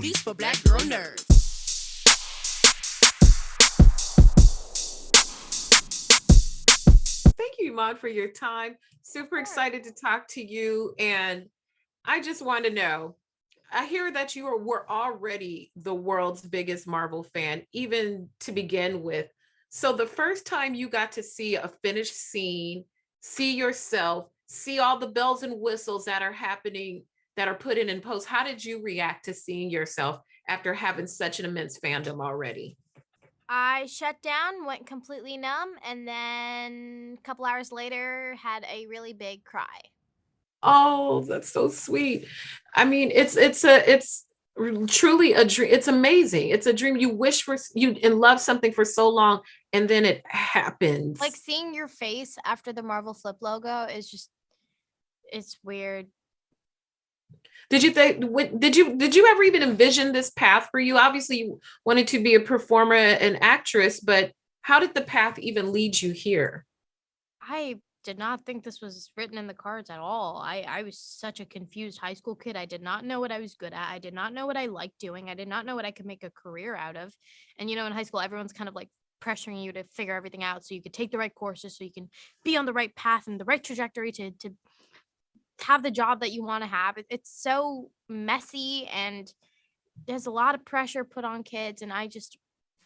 booties for black girl nerds. Thank you, Iman, for your time. Super excited to talk to you. And I just want to know, I hear that were already the world's biggest Marvel fan, even to begin with. So the first time you got to see a finished scene, see yourself, see all the bells and whistles that are happening, that are put in post, how did you react to seeing yourself after having such an immense fandom already? I shut down, went completely numb, and then a couple hours later had a really big cry. Oh, that's so sweet. I mean, it's truly a dream. It's amazing. It's a dream you wish for, you and love something for so long, and then it happens. Like seeing your face after the Marvel Flip logo is just, it's weird. Did you think, did you ever even envision this path for you? Obviously, you wanted to be a performer and actress, but how did the path even lead you here? I did not think this was written in the cards at all. I was such a confused high school kid. I did not know what I was good at. I did not know what I liked doing. I did not know what I could make a career out of. And you know, in high school, everyone's kind of like pressuring you to figure everything out so you could take the right courses, so you can be on the right path and the right trajectory to have the job that you want to have. It's so messy and there's a lot of pressure put on kids, and I just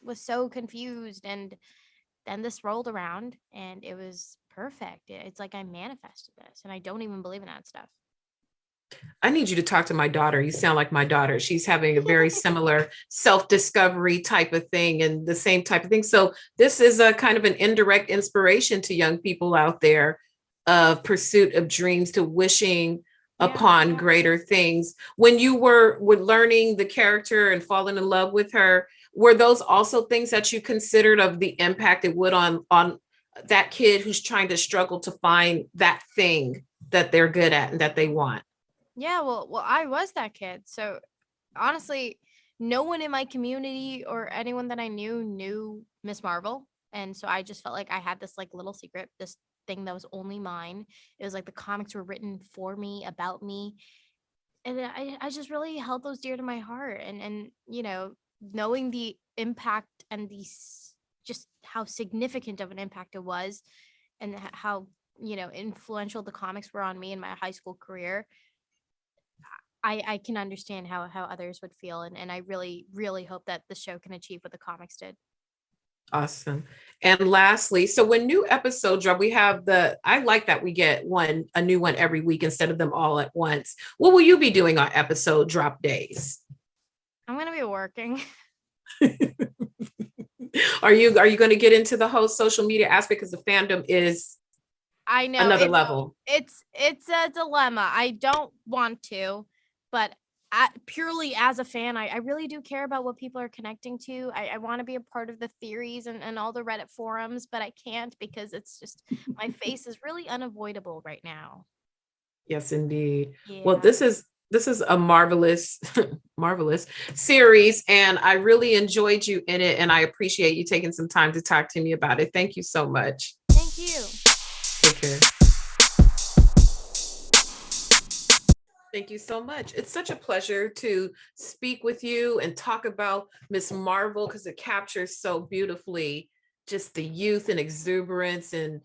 was so confused. And then this rolled around and it was perfect. It's like I manifested this, and I don't even believe in that stuff. I need you to talk to my daughter. You sound like my daughter. She's having a very similar self-discovery type of thing and the same type of thing. So this is a kind of an indirect inspiration to young people out there of pursuit of dreams, to wishing upon greater things. When you were learning the character and falling in love with her, were those also things that you considered of the impact it would on that kid who's trying to struggle to find that thing that they're good at and that they want? Yeah, well, I was that kid. So honestly, no one in my community or anyone that I knew Miss Marvel. And so I just felt like I had this like little secret, this thing that was only mine. It was like the comics were written for me, about me. And I just really held those dear to my heart. And you know, knowing the impact and just how significant of an impact it was, and how, you know, influential the comics were on me in my high school career, I can understand how others would feel. And I really, really hope that the show can achieve what the comics did. Awesome. And lastly, so when new episodes drop, we have I like that we get a new one every week instead of them all at once. What will you be doing on episode drop days? I'm going to be working. Are you going to get into the whole social media aspect, because the fandom is, I know, another level? It's a dilemma. I don't want to, but purely as a fan, I really do care about what people are connecting to. I want to be a part of the theories and all the Reddit forums, but I can't because it's just, my face is really unavoidable right now. Yes, indeed. Yeah. Well, this is a marvelous marvelous series, and I really enjoyed you in it, and I appreciate you taking some time to talk to me about it. Thank you so much. Thank you. Take care. Thank you so much. It's such a pleasure to speak with you and talk about Miss Marvel, because it captures so beautifully just the youth and exuberance and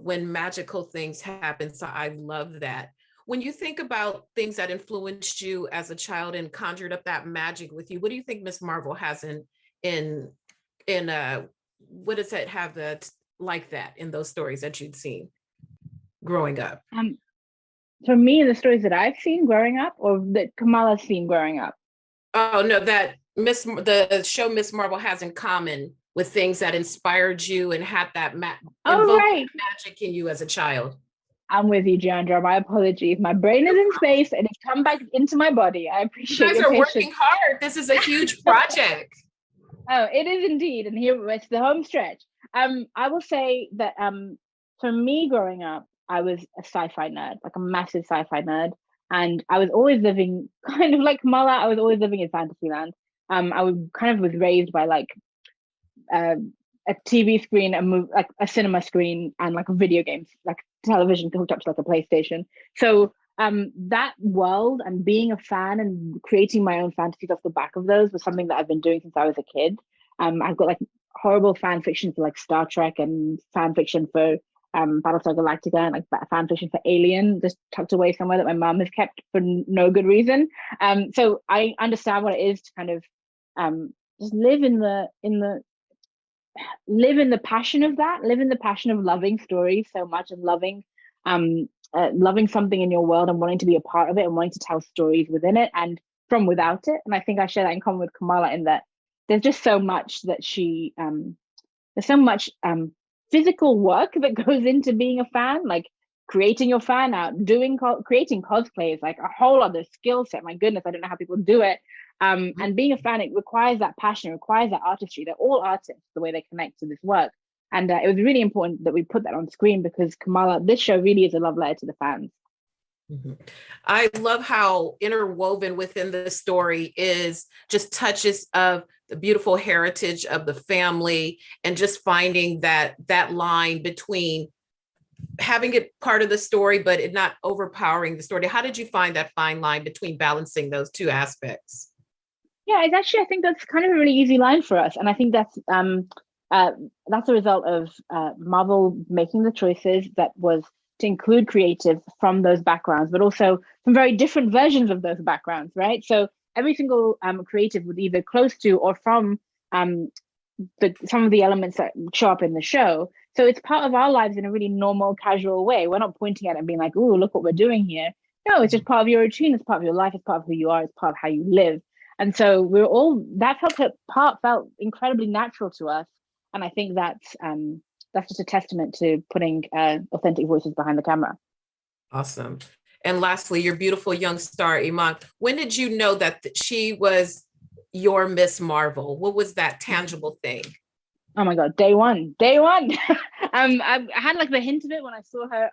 when magical things happen. So I love that. When you think about things that influenced you as a child and conjured up that magic with you, what do you think Miss Marvel has in what does it have that like that in those stories that you'd seen growing up? For me, the stories that I've seen growing up, or that Kamala's seen growing up? Oh no, that the show Miss Marvel has in common with things that inspired you and had that magic in you as a child. I'm with you, Jeandra. My apologies. My brain is in space and it's come back into my body. I appreciate you guys are working hard. This is a huge project. Oh, it is indeed. And here it's the home stretch. I will say that for me growing up, I was a sci-fi nerd, like a massive sci-fi nerd. And I was always living kind of like Kamala. I was always living in Fantasyland. I was raised by like a TV screen, like a cinema screen, and like video games, like television hooked up to like a PlayStation. So that world and being a fan and creating my own fantasies off the back of those was something that I've been doing since I was a kid. I've got like horrible fan fiction for like Star Trek and fan fiction for Battlestar Galactica and like fan fiction for Alien, just tucked away somewhere that my mom has kept for no good reason. So I understand what it is to kind of just live in the passion of that, live in the passion of loving stories so much and loving something in your world and wanting to be a part of it and wanting to tell stories within it and from without it. And I think I share that in common with Kamala in that there's just so much that there's so much physical work that goes into being a fan, like creating your fan out, creating cosplays, like a whole other skill set. My goodness, I don't know how people do it. And being a fan, it requires that passion, it requires that artistry. They're all artists, the way they connect to this work. And it was really important that we put that on screen because Kamala, this show really is a love letter to the fans. Mm-hmm. I love how interwoven within the story is just touches of the beautiful heritage of the family and just finding that line between having it part of the story, but it not overpowering the story. How did you find that fine line between balancing those two aspects? Yeah, it's actually, I think that's kind of a really easy line for us. And I think that's a result of Marvel making the choices that was to include creative from those backgrounds, but also from very different versions of those backgrounds, right? So every single creative was either close to or from some of the elements that show up in the show. So it's part of our lives in a really normal, casual way. We're not pointing at it and being like, "Oh, look what we're doing here." No, it's just part of your routine. It's part of your life. It's part of who you are. It's part of how you live. And so that part felt incredibly natural to us. And I think that's just a testament to putting authentic voices behind the camera. Awesome. And lastly, your beautiful young star, Iman. When did you know that she was your Miss Marvel? What was that tangible thing? Oh my God, day one. I had like the hint of it when I saw her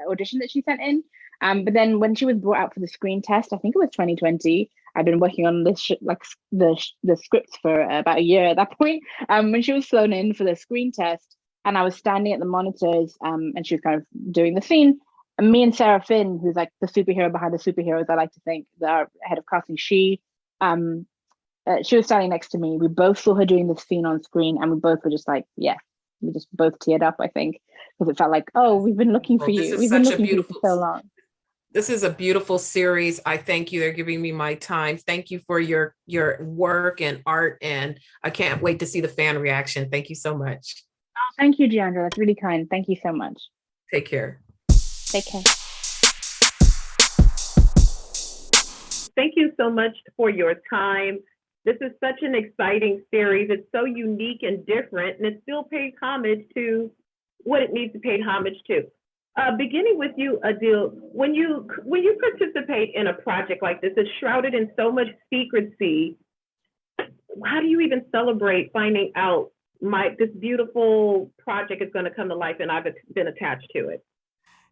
audition that she sent in. But then when she was brought out for the screen test, I think it was 2020. I'd been working on this the scripts for about a year at that point. When she was flown in for the screen test, and I was standing at the monitors, and she was kind of doing the scene. And me and Sarah Finn, who's like the superhero behind the superheroes, I like to think, our head of casting, she was standing next to me. We both saw her doing this scene on screen, and we both were just like, yeah, we just both teared up, I think, because it felt like, oh, we've been looking for you. We've been looking for you for so long. This is a beautiful series. I thank you. They're giving me my time. Thank you for your work and art, and I can't wait to see the fan reaction. Thank you so much. Oh, thank you, Jeandra. That's really kind. Thank you so much. Take care. Take care. Thank you so much for your time. This is such an exciting series. It's so unique and different, and it still pays homage to what it needs to pay homage to. Beginning with you, Adil, when you participate in a project like this, it's shrouded in so much secrecy. How do you even celebrate finding out this beautiful project is going to come to life and I've been attached to it?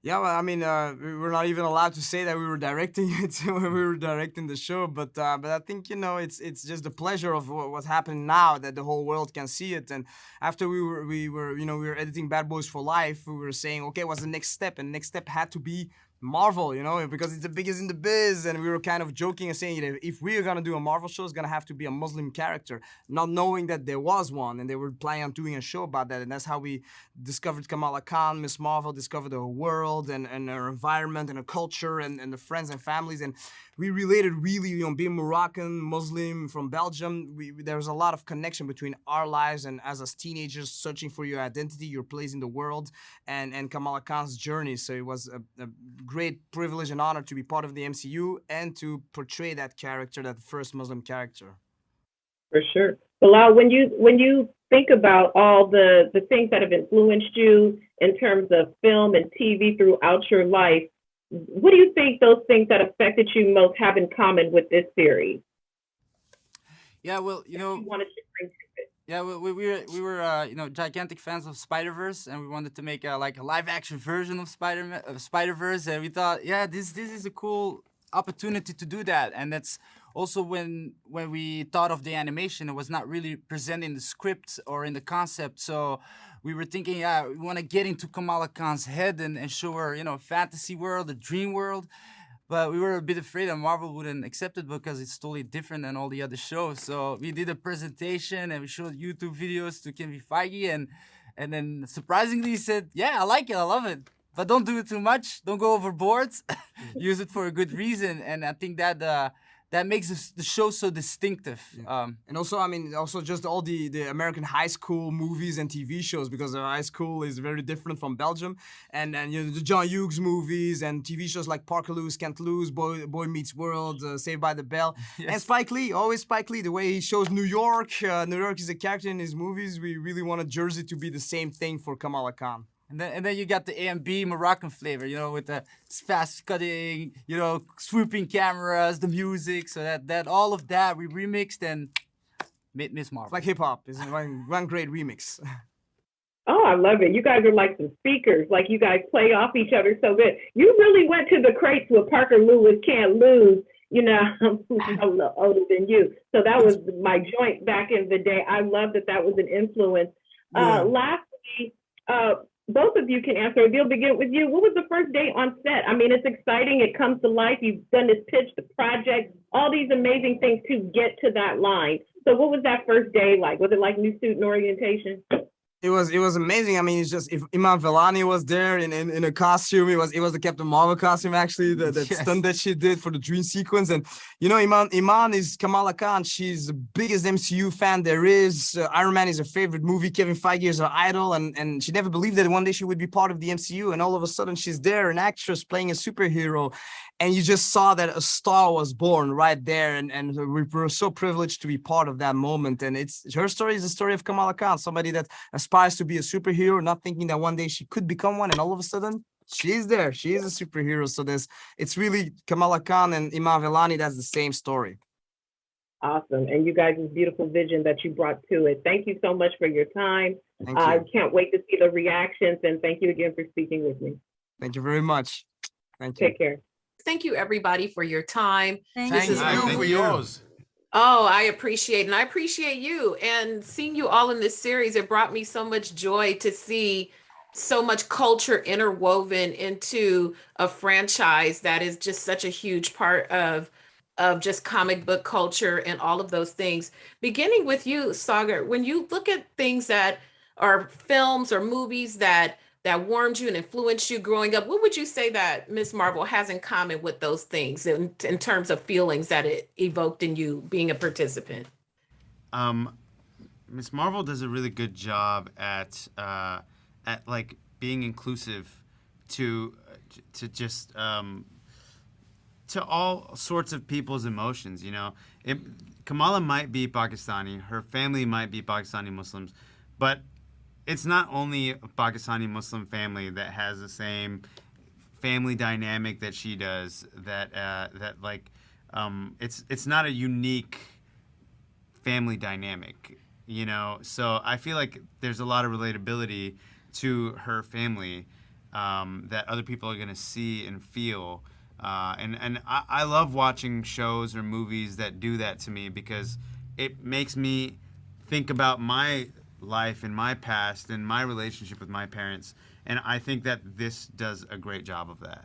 Yeah, well, I mean, we were not even allowed to say that we were directing it when we were directing the show, but I think, you know, it's just the pleasure of what's happening now that the whole world can see it. And after we were editing Bad Boys for Life, we were saying, okay, what's the next step? And the next step had to be Marvel, you know, because it's the biggest in the biz, and we were kind of joking and saying, you know, if we are gonna do a Marvel show, it's gonna have to be a Muslim character, not knowing that there was one, and they were planning on doing a show about that, and that's how we discovered Kamala Khan, Miss Marvel, discovered her world and her environment and her culture and the friends and families, and we related really, you know, being Moroccan, Muslim, from Belgium, there was a lot of connection between our lives and as teenagers searching for your identity, your place in the world, and Kamala Khan's journey. So it was a great privilege and honor to be part of the MCU and to portray that character, that first Muslim character. For sure. Bilall, when you think about all the things that have influenced you in terms of film and TV throughout your life, what do you think those things that affected you most have in common with this series? Yeah, well, you know, wanted to bring to it. yeah, we were you know, gigantic fans of Spider-Verse, and we wanted to make like a live action version of Spider-Verse, and we thought, yeah, this is a cool opportunity to do that, and that's also when we thought of the animation, it was not really presenting the script or in the concept. So we were thinking, yeah, we want to get into Kamala Khan's head and show her, you know, fantasy world, a dream world. But we were a bit afraid that Marvel wouldn't accept it because it's totally different than all the other shows. So we did a presentation and we showed YouTube videos to Kevin Feige, and then surprisingly he said, "Yeah, I like it, I love it, but don't do it too much. Don't go overboard. Use it for a good reason." And I think that that makes the show so distinctive. And also, I mean, also just all the American high school movies and TV shows, because high school is very different from Belgium. And you know, the John Hughes movies and TV shows like Parker Lewis, Can't Lose, Boy Meets World, Saved by the Bell. Yes. And Spike Lee, always Spike Lee, the way he shows New York. New York is a character in his movies. We really wanted Jersey to be the same thing for Kamala Khan. And then you got the A&B Moroccan flavor, you know, with the fast cutting, you know, swooping cameras, the music. So that all of that we remixed and made Miss Marvel. It's like hip hop. It's one great remix. Oh, I love it. You guys are like some speakers. Like you guys play off each other so good. You really went to the crates with Parker Lewis, Can't Lose. You know, I'm a little older than you. So that was my joint back in the day. I love that was an influence. Lastly, both of you can answer. Adil, begin with you. What was the first day on set? I mean, it's exciting. It comes to life. You've done this pitch, the project, all these amazing things to get to that line. So what was that first day like? Was it like new student orientation? It was amazing. I mean, it's just if Iman Vellani was there in a costume. It was the Captain Marvel costume actually. That Yes. stunt that she did for the dream sequence. And you know, Iman is Kamala Khan. She's the biggest MCU fan there is. Iron Man is her favorite movie. Kevin Feige is her idol, and she never believed that one day she would be part of the MCU. And all of a sudden, she's there, an actress playing a superhero. And you just saw that a star was born right there, and we were so privileged to be part of that moment. And her story is the story of Kamala Khan, somebody that aspires to be a superhero, not thinking that one day she could become one, and all of a sudden she's there. She is a superhero. So it's really Kamala Khan and Iman Vellani. That's the same story. Awesome. And you guys' beautiful vision that you brought to it. Thank you so much for your time. Thank you. I can't wait to see the reactions, and thank you again for speaking with me. Thank you very much. Thank you. Take care. Thank you, everybody, for your time. Thank This you. is Thank really- you for yours. Oh, I appreciate, and I appreciate you. And seeing you all in this series, it brought me so much joy to see so much culture interwoven into a franchise that is just such a huge part of just comic book culture and all of those things. Beginning with you, Saagar, when you look at things that are films or movies that warmed you and influenced you growing up, what would you say that Miss Marvel has in common with those things in terms of feelings that it evoked in you being a participant? Miss Marvel does a really good job at like being inclusive to just to all sorts of people's emotions. You know, Kamala might be Pakistani, her family might be Pakistani Muslims, but it's not only a Pakistani Muslim family that has the same family dynamic that she does. It's not a unique family dynamic, you know. So I feel like there's a lot of relatability to her family that other people are gonna see and feel. And I love watching shows or movies that do that to me, because it makes me think about my life and my past and my relationship with my parents. And I think that this does a great job of that.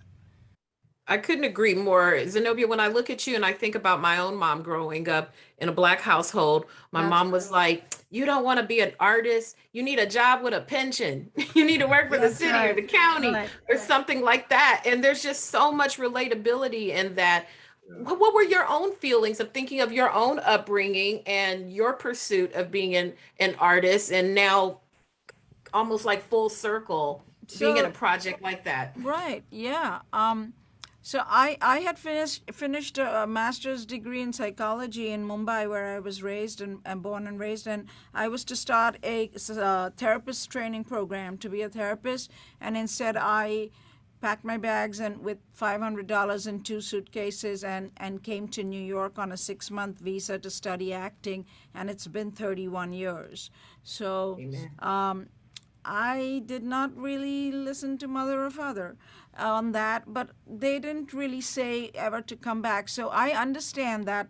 I couldn't agree more. Zenobia, when I look at you and I think about my own mom growing up in a Black household, my mom was like, you don't want to be an artist. You need a job with a pension. You need to work for the city or the county or something like that. And there's just so much relatability in that. What were your own feelings of thinking of your own upbringing and your pursuit of being an artist, and now almost like full circle being in a project like that? Right. Yeah. So I had finished a master's degree in psychology in Mumbai, where I was raised and born and raised, and I was to start a therapist training program to be a therapist, and instead I packed my bags and with $500 in 2 suitcases and came to New York on a 6-month visa to study acting, and it's been 31 years. So I did not really listen to mother or father on that, but they didn't really say ever to come back. So I understand that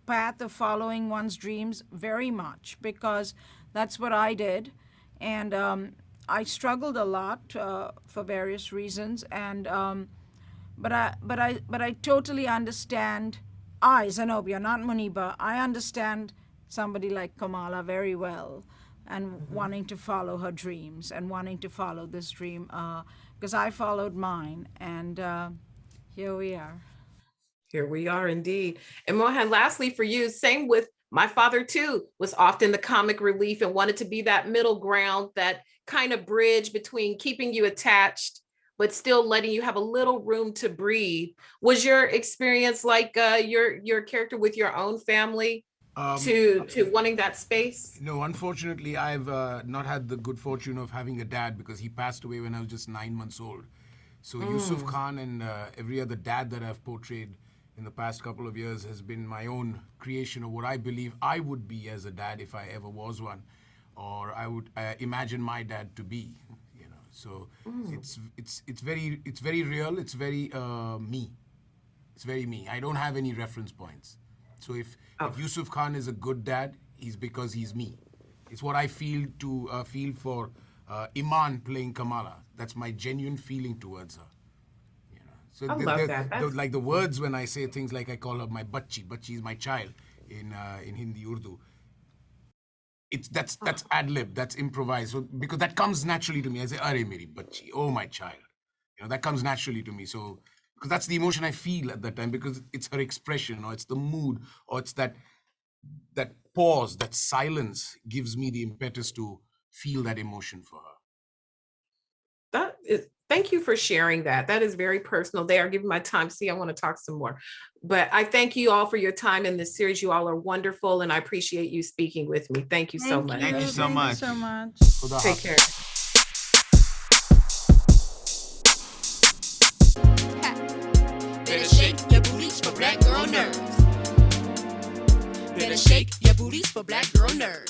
path of following one's dreams very much, because that's what I did. And I struggled a lot for various reasons. And but I totally understand. Zenobia, not Muneeba, I understand somebody like Kamala very well, and wanting to follow her dreams and wanting to follow this dream, because I followed mine, and here we are. Here we are indeed. And Mohan, lastly for you, same with my father too, was often the comic relief and wanted to be that middle ground, that kind of bridge between keeping you attached, but still letting you have a little room to breathe. Was your experience like your character with your own family to wanting that space? No, unfortunately, I've not had the good fortune of having a dad, because he passed away when I was just 9 months old. So Yusuf Khan and every other dad that I've portrayed in the past couple of years has been my own creation of what I believe I would be as a dad if I ever was one, or I would imagine my dad to be. You know, so it's very real. It's very me. It's very me. I don't have any reference points. So if Yusuf Khan is a good dad, he's because he's me. It's what I feel for Iman playing Kamala. That's my genuine feeling towards her. You know. So I love that. like the words when I say things like I call her my bachchi. Bachchi is my child in Hindi Urdu. That's ad lib. That's improvised. So because that comes naturally to me. I say, "Are meri bachchi, oh my child." You know, that comes naturally to me. So because that's the emotion I feel at that time, because it's her expression, or it's the mood, or it's that pause, that silence gives me the impetus to feel that emotion for her. Thank you for sharing that. That is very personal. They are giving my time. See, I want to talk some more. But I thank you all for your time in this series. You all are wonderful, and I appreciate you speaking with me. Thank you so much. Thank you so much. Take care. Better shake your booties for black girl nerves. Better shake your booties for black girl nerves.